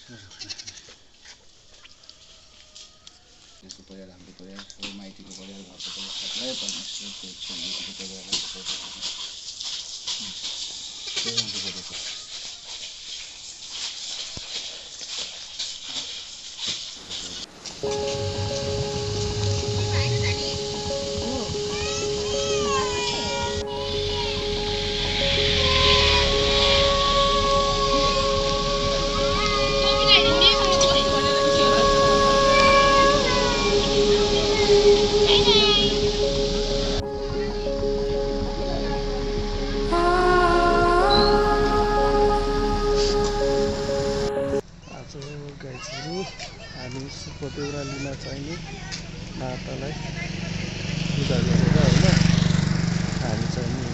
यसको परिवार हाम्रो परिवार सबै माइतीको परिवार घरको परिवार सबलाई परमेश्वरको छेउको परिवारलाई हामी सुपदेउरालीमा चाहिने मातालाई पूजा गरेर होइन हामी चाहिँ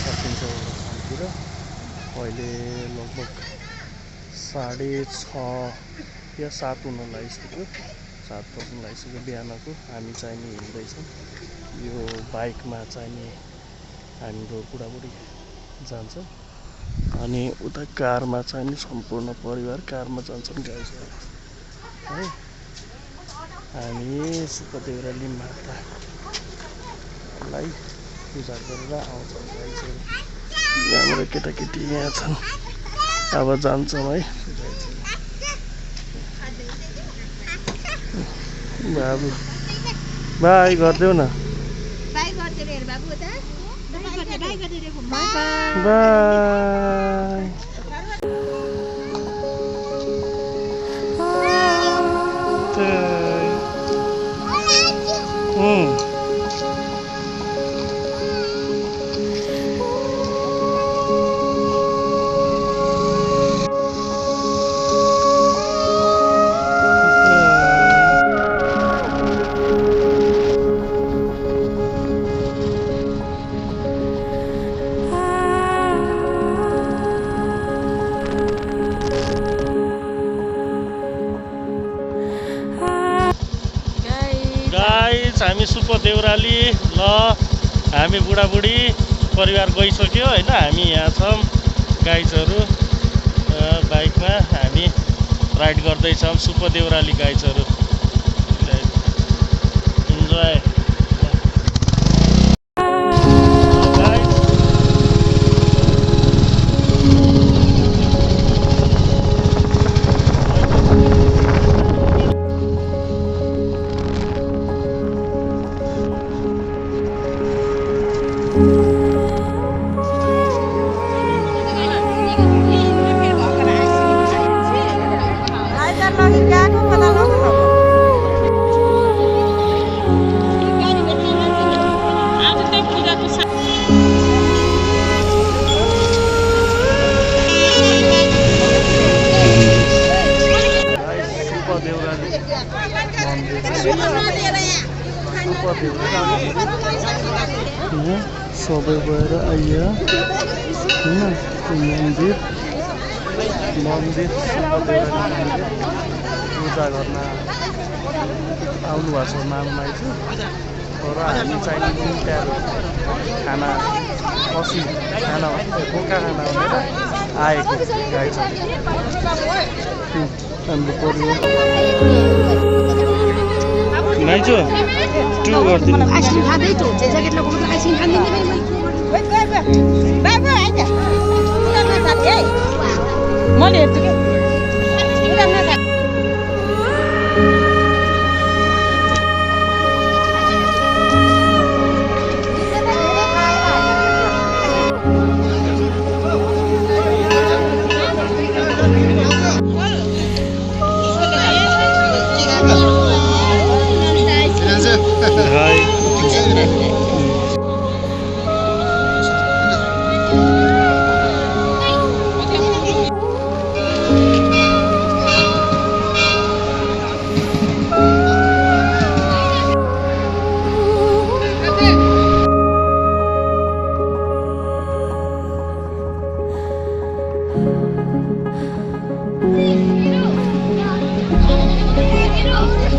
सकिन्छ ठाउँतिर अहिले लगभग 6:30 या 7 हुन लागिसक्यो 7 बज्न लागिसक्यो बिहानको हामी चाहिँ हिँड्दैछौँ यो बाइकमा चाहिँ हाम्रो बुढाबुढी जान्छ अनि उता कारमा चाहिँ सम्पूर्ण परिवार कारमा जान्छन् गाईहरू है हामी सुपदेउराली मातालाई पूजा गरेर आउँछौँ गाईहरू यहाँबाट केटाकेटी यहाँ छन् अब जान्छौँ है बाबु बाई गरिदेऊ न बाई हामी सुपदेउराली ल हामी बुढाबुढी परिवार गइसक्यो होइन हामी यहाँ छौँ गाइजहरू बाइकमा हामी राइड गर्दैछौँ सुपदेउराली गाइजहरू इन्जोय सबै भएर आइया होइन मन्दिर पूजा गर्न आउनु भएको छ मामलाई चाहिँ तर हामी चाहिँ नुनट्यारो खाना पछि खाना बोका खाना भनेर आएको गाई छ हाम्रो परिवार नाइजो टु गर्दिनु आइसिन खादै त हुन्छ ज्याकेट लगाउनु आइसिन खादिनु बाबु आइज उडामा साथी है मैले हेर्छु के उडामा साथी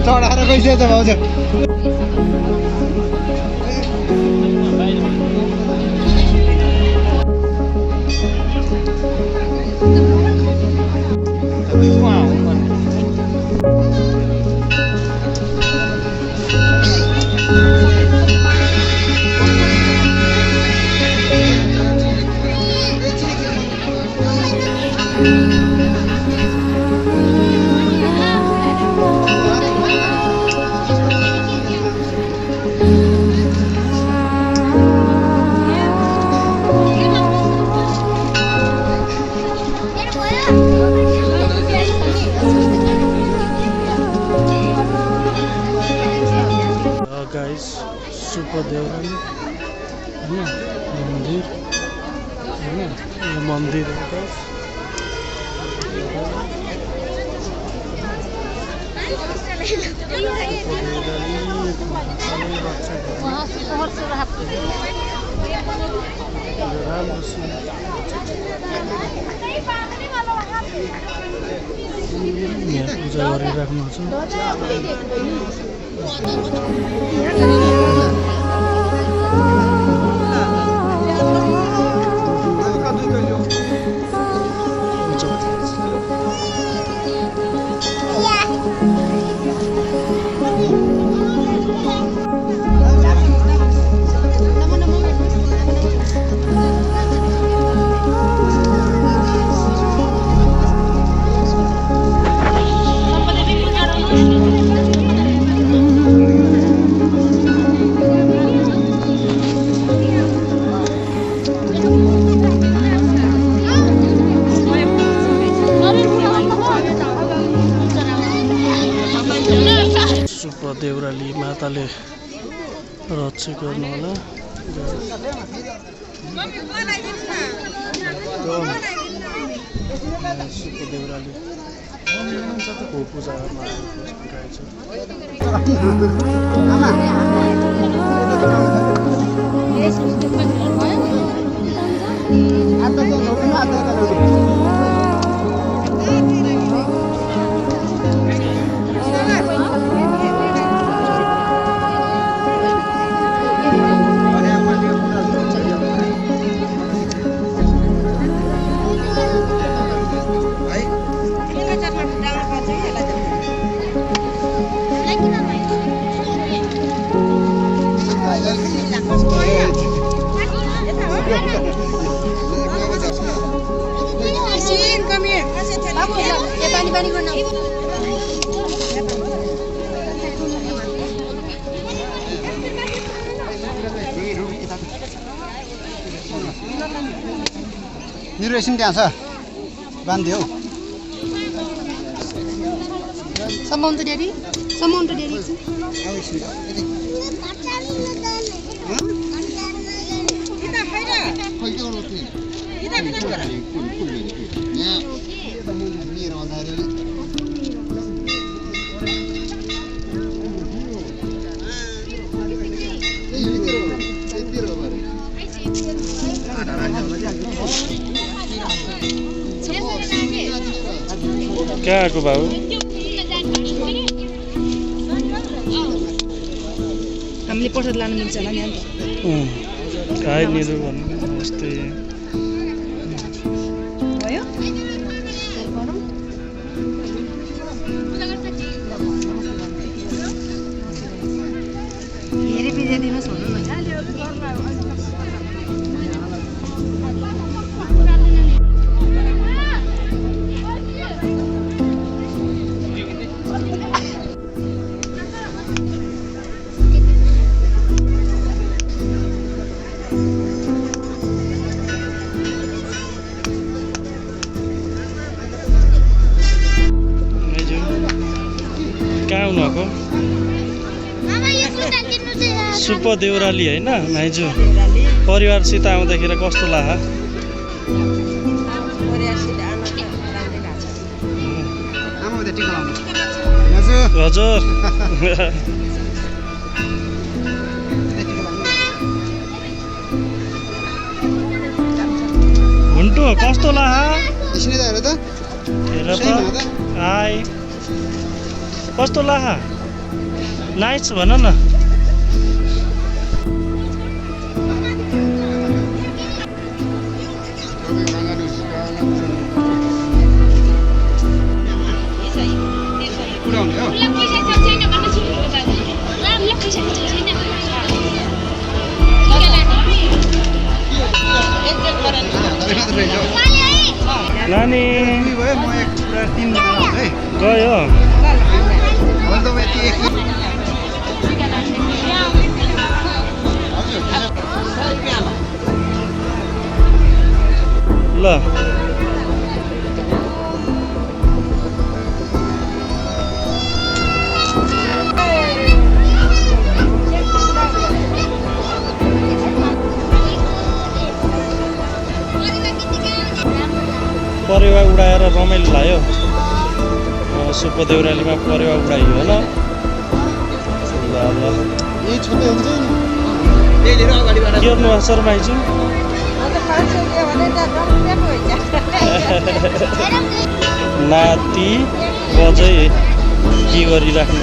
चढाएर गइसक्यो त भाउजू गाइस सुपर देउराली होइन मन्दिर होइन यो मन्दिर हो गाइस यहाँ पूजा गरिराख्नु छ सुपर देउराली माताले रक्षा गर्नु होला सुपर देउराली को पूजामा मेरो एकछिन त्यहाँ छ बान्दियो Someone to daddy? Someone to daddy? क्या आएको बाबु हामीले प्रसाद लानु मिल्छ होला नि अन्त खाइदिनु भन्नु जस्तै भयो धेरै बिजा दिनुहोस् भन्नु न कहाँ आउनुभएको सुपर देउराली होइन माइजू परिवारसित आउँदाखेरि कस्तो लाग्यो हजुर हुन्टु कस्तो लाग्यो हेर त हाई कस्तो लाग्यो नाइस भन न नानी भयो म एक कुरा 3 जना है गयो भन्दा म यति एक ल परेवा उडाएर रमाइलो लाग्यो सुप्पा देउरालीमा परेवा उडाइयो होइन ल ल यही छुट्टै हुन्छ नि त्यही लिएर अगाडिबाट के गर्नु भएको छ र माइजू नाति बजै के गरिराख्नु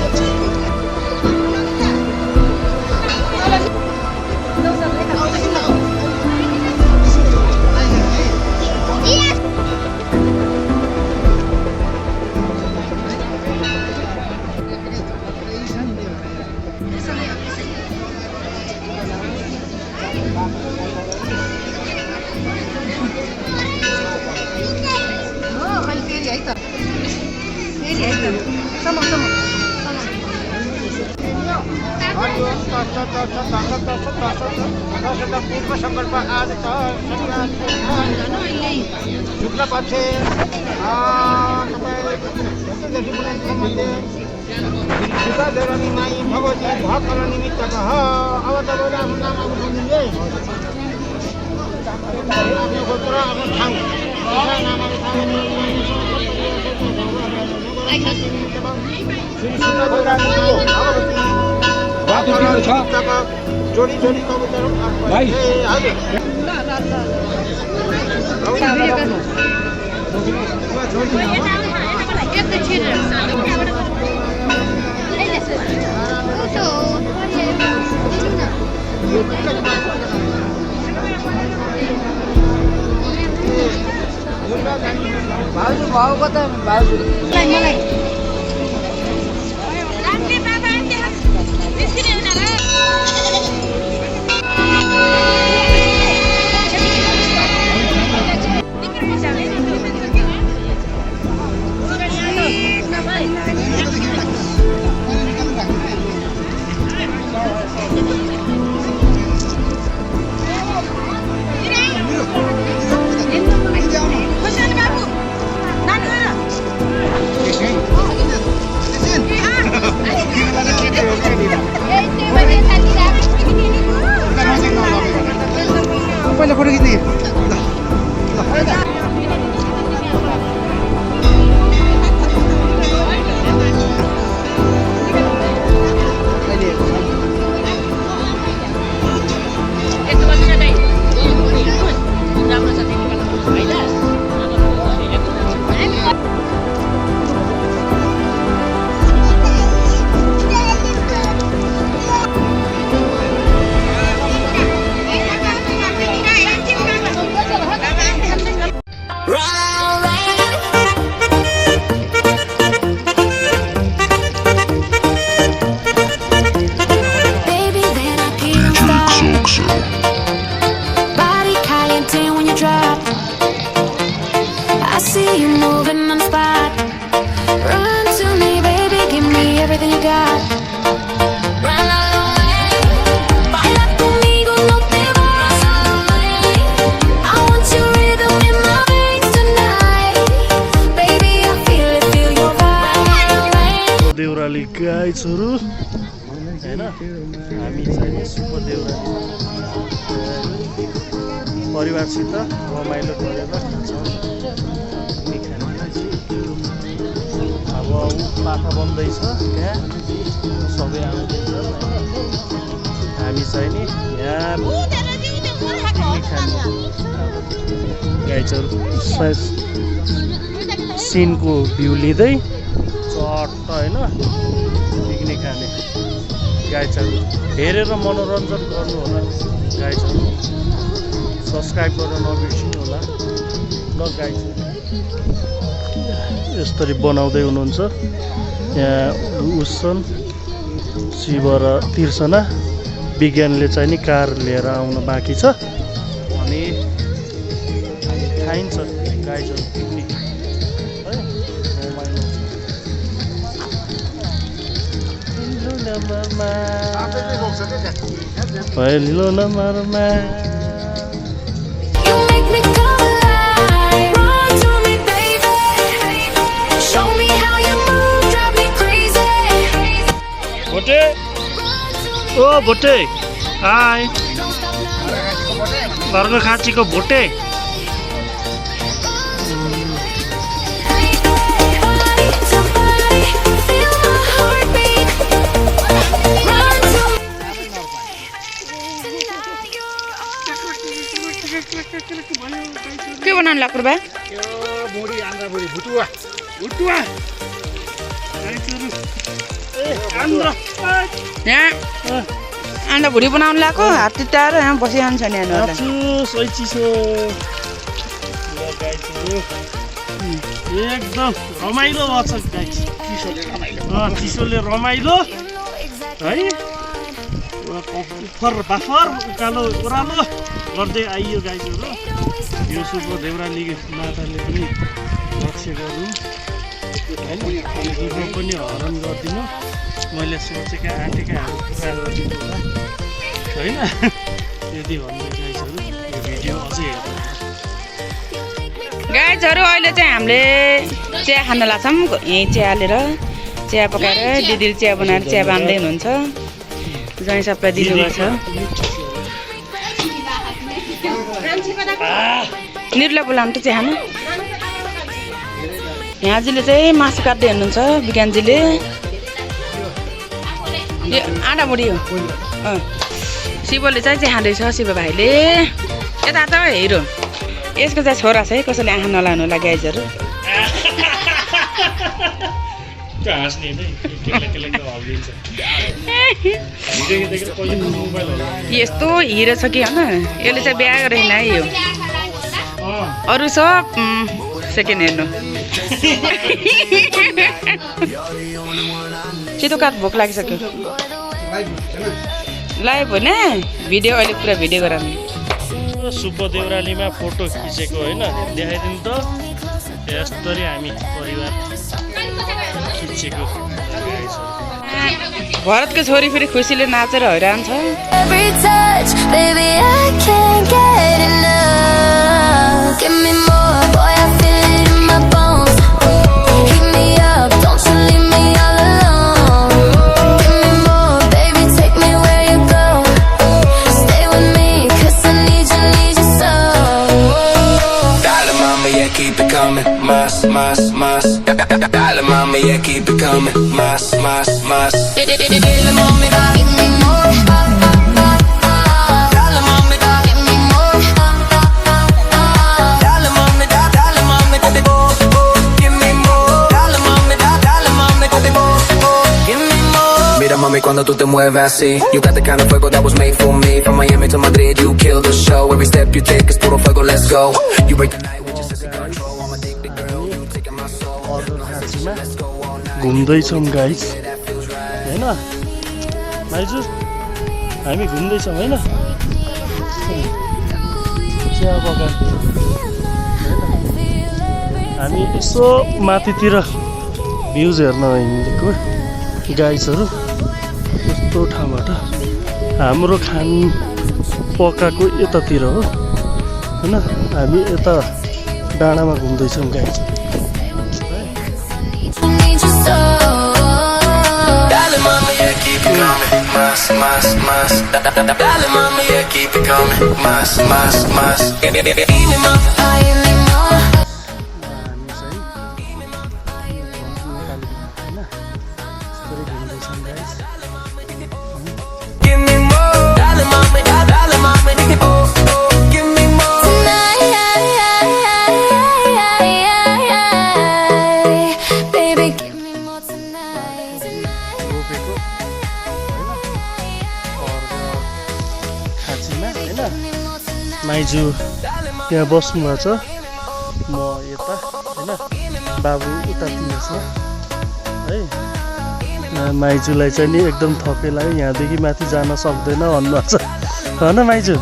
संकल्प आज शुक्ल पक्षे माई भगवती भक्कल निमित्तक अब तपाईँले आफ्नो नाम अब सम्झिँदै आफ्नो गोत्र आफ्नो ठाउँ जोडी जोडी कबुतर भाइ भाउजू भाउ कता भाउजू मलाई पहिला फोटो खिच्ने गाइजहरू होइन हामी चाहिँ सुप्पा देउराली परिवारसित रमाइलो गरेर खान्छौँ अब पाखा बन्दैछ त्यहाँ सबै आउँदैछ हामी चाहिँ नि यहाँ गाइजहरू सिनको भ्यू लिँदै चट्ट होइन पिकनिक खाने गाइजहरू हेरेर मनोरञ्जन गर्नु होला गाइजहरू सब्सक्राइब गर्न नबिर्सिनु होला ल गाइज यसरी बनाउँदै हुनुहुन्छ यहाँ उसन शिव र तिर्सना विज्ञानले चाहिँ नि कार लिएर आउन बाँकी छ अनि खाइन्छ गाइजहरू पिकनिक है पहिलो नम्बरमा You make me come alive. Run to me, baby. Show me how you move, drive me crazy. भोटे ओ भोटे हाय घरको खाँचीको भोटे Body to body, feel my heartbeat. Run to me. के बनाउनु लाग्नु बा यो मुडी आन्द्रा मुडी भुटुवा भुटुवा यहाँ अन्डा भुडी बनाउनु लाग्यो हात तिताएर यहाँ बसिरहन्छ नि हेर्नु सोही चिसो एकदम रमाइलो भएको छ गाइस चिसोले रमाइलो है उफर बाफर उकालो ओह्रालो गर्दै आइयो गाइसहरू यो सुपर देउराली माताले पनि लक्ष्य गरौँ होइन पनि हरण गरिदिनु मैले सोचेका आँटेकाहरू पुरा गरिदिनु होला होइन यदि भन्दै गाइसहरू यो भिडियो अझै हेर्नु गाइजहरू अहिले चाहिँ हामीले चिया खान लाग्छौँ यहीँ चिया हालेर चिया पकाएर दिदीले चिया बनाएर चिया बाँध्दै हुनुहुन्छ जहीँ सबलाई दिनुपर्छ निरुलाई बोलाउनु त चिया खानु यहाँजीले चाहिँ मासु काट्दै हुनुहुन्छ विज्ञानजीले यो आँटा मुडी हो शिवले चाहिँ खाँदैछ शिव भाइले यता त हेरो यसको चाहिँ छोरा छ है कसैले आँखा नलाउनु होला गाइजहरू यस्तो हिरो छ कि होइन यसले चाहिँ बिहा गरेन है यो अरू सब सेकेन्ड हेर्नु छिटो काट भोक लागिसक्यो लाइभ होइन भिडियो अहिले पुरा भिडियो गराउनु सुब्बा देउरालीमा फोटो खिचेको होइन देखाइदिनु त यस्तरी हामी परिवार खिचेको भरतको छोरी फेरि खुसीले नाचेर हैरान छ Every touch, baby, I can't get enough. Give me more, boy, I feel it in my bones. Heat me up, don't you leave me all alone. Give me more, baby, take me where you go. Stay with me, 'cause I need you so. Dale mama, yeah, keep it coming. Más, más, más. Dale mama, yeah, keep it coming. Más, más, más. Dale mama, give me more. Dale mama, give me more. Dale mama, give me more. Dale mama, give me more. Mira mami cuando tú te mueves así. You got the kind of fuego that was made for me. From Miami to Madrid, you kill the show. Every step you take is puro fuego, let's go. You break the night with your sexy control. I'm addicted, girl. You taking my soul. घुम्दैछौँ guys होइन भाइजू हामी घुम्दैछौँ होइन चिया बगान हामी यसो माथितिर भ्युज हेर्न हिँडेको गाइसहरू यस्तो ठाउँबाट हाम्रो खान पकाएको यतातिर हो होइन हामी यता डाँडामा घुम्दैछौँ guys Need you so. Dale mama, yeah, keep it coming. Más, más, más. Dale mama, yeah, keep it coming. Más, más, más. Give me more. Give me more. Give me more. Dale mama, dale mama, give me more. Give me more. Tonight, baby, give me more tonight. रोपेको खाँचीमा होइन माइजू त्यहाँ बस्नुभएको छ म यता होइन बाबु उतातिर छ है माइजूलाई चाहिँ नि एकदम थपे लाग्यो यहाँदेखि माथि जान सक्दैन भन्नुभएको छ होइन माइजू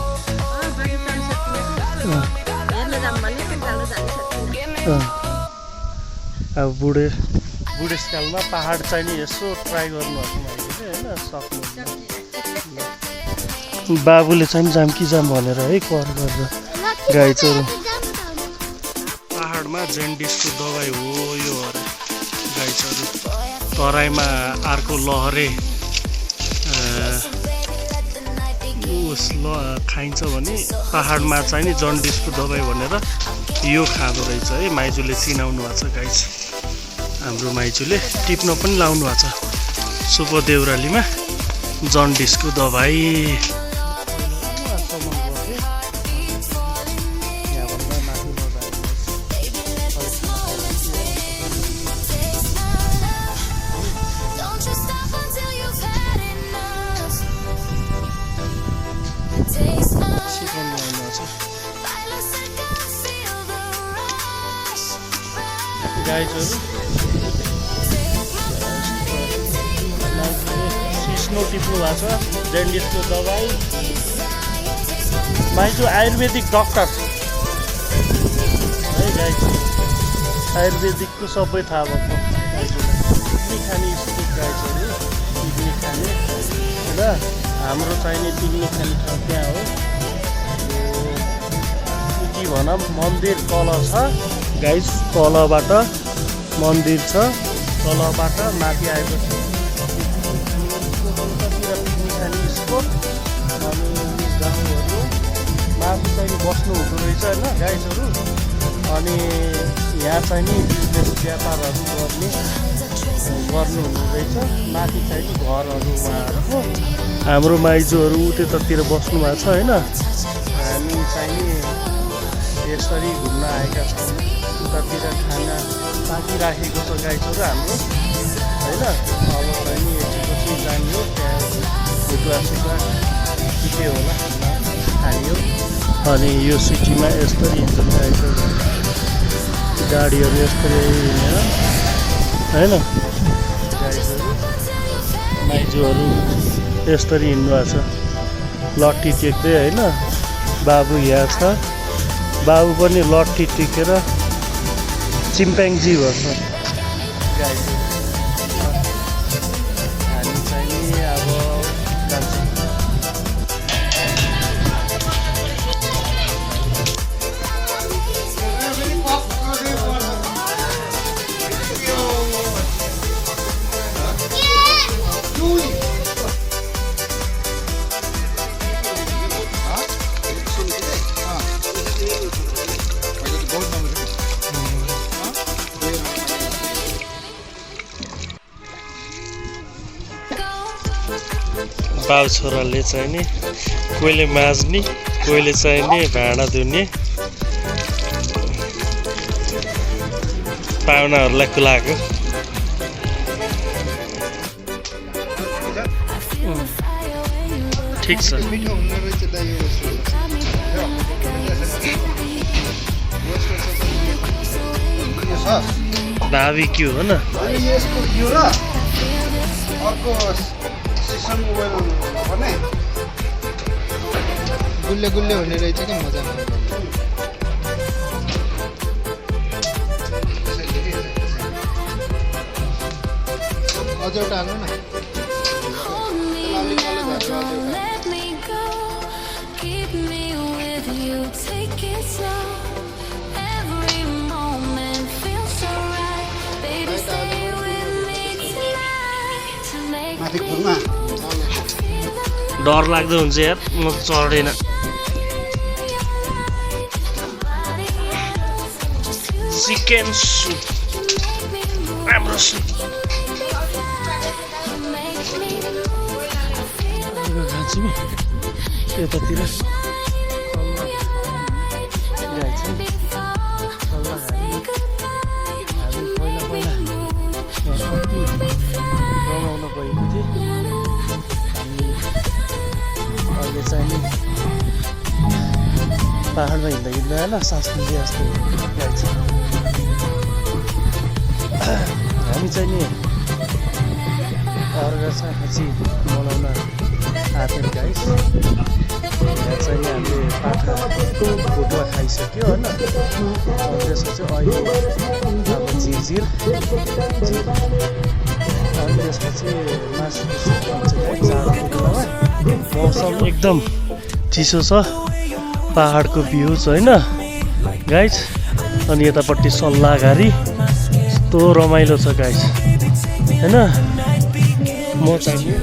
अब बुढेसकालमा पहाड चाहिँ नि यसो ट्राई गर्नुहोस् मैले होइन सक्नु बाबुले चाहिँ जाम्की जाम भनेर है कर गरेर गाई चोरु पहाडमा जेन्डिसको दबाई हो यो अरे गाई चोरु तराईमा अर्को लहरे खाइन्छ भने पहाडमा चाहिँ नि जन्डिसको दबाई भनेर यो खाँदो रहेछ है माइजूले चिनाउनु भएको छ गाई हाम्रो माइजूले टिप्न पनि लाउनु भएको छ सुपर देउरालीमा जन्डिसको दबाई गाईहरू सिस्नो टिप्नु भएको छ जेन्डिसको दबाई माइजू आयुर्वेदिक डक्टर है गाईको आयुर्वेदिकको सबै थाहा भएको गाईकोलाई किडनी खाने स्थित गाईहरू किडनी खाने होइन हाम्रो चाहिने किडनी खाने ठाउँ त्यहाँ हो के भनौँ मन्दिर तल छ गाइस तलबाट मन्दिर छ तलबाट माथि आएपछि खाने स्पोट अनि गाउँहरू माथि चाहिँ बस्नु हुँदो रहेछ होइन गाइसहरू अनि यहाँ चाहिँ नि बिजनेस व्यापारहरू गर्नु हुँदो रहेछ माथि चाहिँ घरहरू उहाँहरूको हाम्रो माइजूहरू त्यतातिर बस्नु भएको छ होइन हामी चाहिँ नि यसरी घुम्न आएका छौँ उतातिर खाना बाँकी राखेको छ गाईहरू हाम्रो होइन अब चाहिँ नि एकपछि जाने हो त्यहाँ फुटुवा के होला खाने हो अनि यो सिटीमा यसरी हिँड्छन् गाईहरू गाडीहरू यसरी हिँडेर होइन गाईहरू माइजूहरू यसरी हिँड्नु भएको छ लट्ठी टेक्दै होइन बाबु यहाँ छ बाबु पनि लट्ठी टेकेर चिम्प्याङ्जी भन्छ गाईको हामी चाहिँ नि अब जान्छौँ बाउ छोराले चाहिँ नि कोहीले माझ्ने कोहीले चाहिँ नि भाँडा धुने पाहुनाहरूलाई खुलाएको ठिक छ भावी के हो न गुल्ले गुल्ले हुने रहेछ क्या मजा अझ एउटा हाल्नु न माथि खुरमा डर लाग्दो हुन्छ यार म चढ्दैन चिकन सुप राम्रो सुप खान्छु यतातिर हामी पहिला रमाउन गएको थिएँ अहिले चाहिँ नि पाहाडमा हिँड्दा हिँड्दा होइन सास मिल्दै जस्तो गाई छ हामी चाहिँ नि अर्घा साँची मनाउन आँटेर गाइस यहाँ चाहिँ नि हामीले पाठा भुटुवा खाइसक्यो होइन त्यसपछि अहिले अब झिल अनि त्यसपछि मासुको सुप भन्छ गाइस जाडोको बेलामा मौसम एकदम चिसो छ पहाडको भ्यू छ होइन गाइस अनि यतापट्टि सल्लाहघारी यस्तो रमाइलो छ गाइस होइन म चाहिँ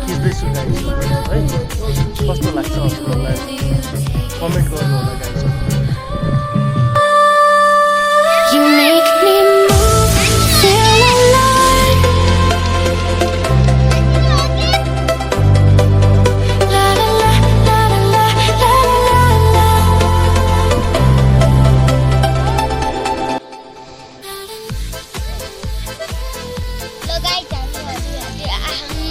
खिच्दैछु गाइस है कस्तो लाग्छ हजुरहरूलाई कमेन्ट गर्नु होला guys You make me move, feel alive. La la la la la la la la. ल गाइस हामी उतातिर देखाउँछौँ हामी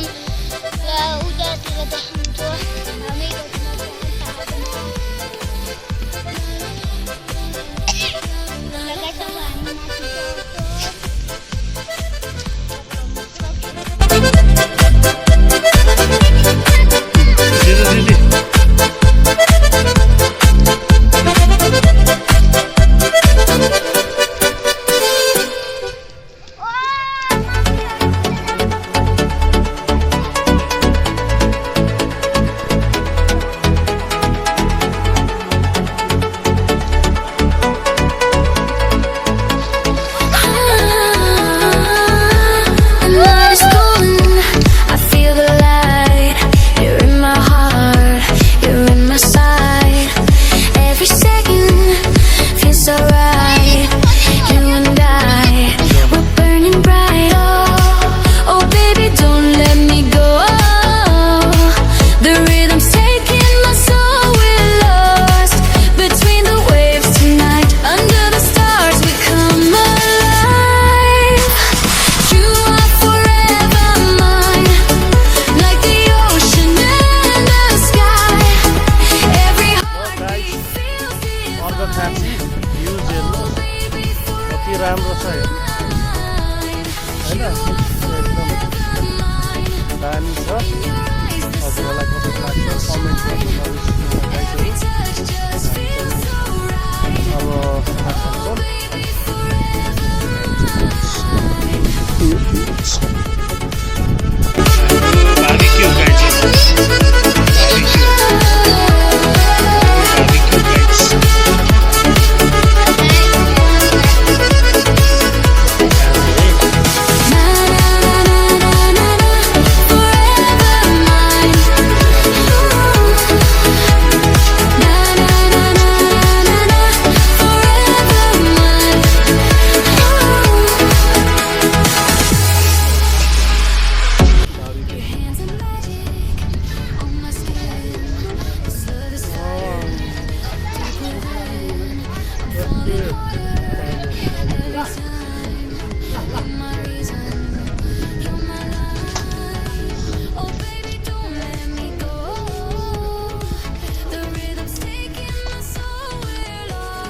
राम्रो छ होइन एकदम दामी छ हजुरहरूलाई कस्तो लाग्छ कमेन्ट गर्नु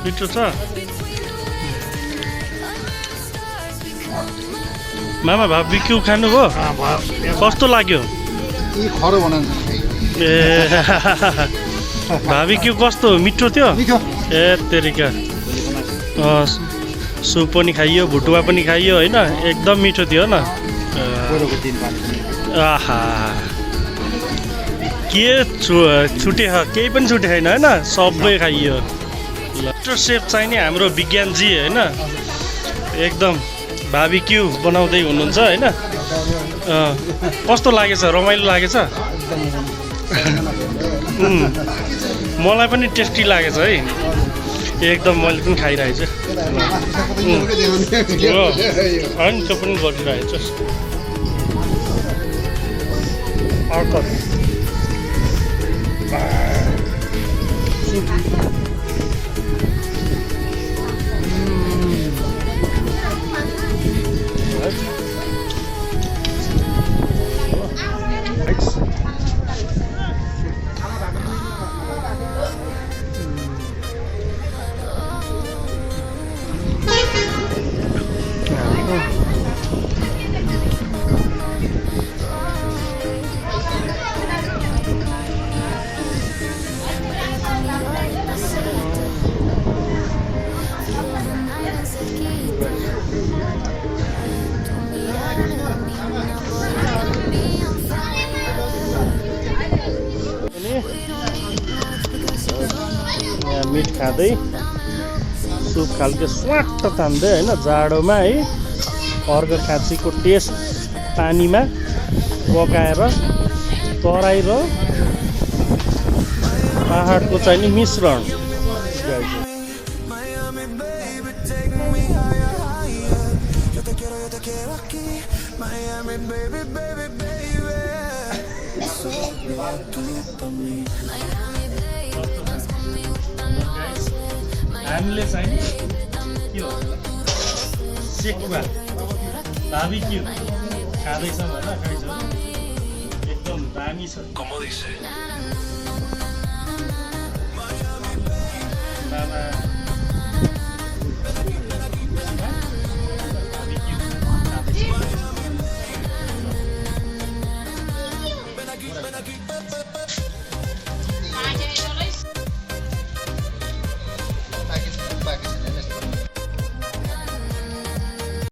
मिठो छ मामा बार्बिक्यू खानुभयो कस्तो लाग्यो ए बार्बिक्यू कस्तो मिठो थियो ए तेरिका सुप पनि खाइयो भुटुवा पनि खाइयो होइन एकदम मिठो थियो न आहा के छुटे केही पनि छुटे छैन होइन सबै खाइयो मास्टर सेफ चाहिँ नि हाम्रो विज्ञानजी होइन एकदम बार्बिक्यू बनाउँदै हुनुहुन्छ होइन कस्तो लागेछ रमाइलो लागेछ मलाई पनि टेस्टी लागेछ है एकदम मैले पनि खाइरहेको छु होइन त्यो पनि गरिरहेको छु अर्को खाँदै सुप खालको स्वाट्ट तान्दै होइन जाडोमा है अर्घखाँचीको टेस्ट पानीमा पकाएर तराई र पहाडको चाहिँ नि मिश्रण हामीले चाहिँ के हो सेकुवा बार्बिक्यू खाँदैछौँ होइन खाइछौँ एकदम दामी छ बाबा